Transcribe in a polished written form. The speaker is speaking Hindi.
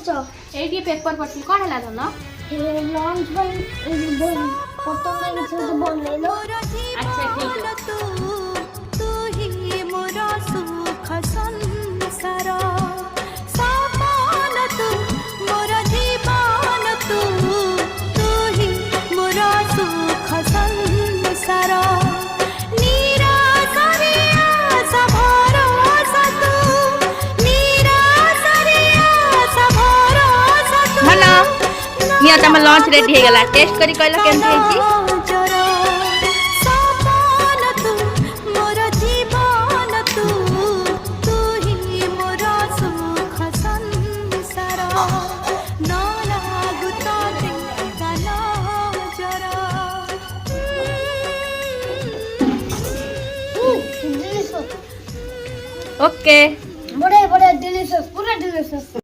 করছো? এইটি পেপার পড়ছি কোন হেলা ধন লঞ্চ বাই বল প্রথমে কিছু তো বললে না। আচ্ছা ঠিক আছে तू ही मोरा सुख संसार सपन तू मोरा जीवन तू ही मोरा सुख संसार निराशरे आशा भरोसा तू निराशरे आशा भरोसा तू हेलो निया तम लॉन्च रेडी हे गेला टेस्ट करी कहला केन हेची ओके बड़े बड़े डिलीशियस पूरा डिलीशियस।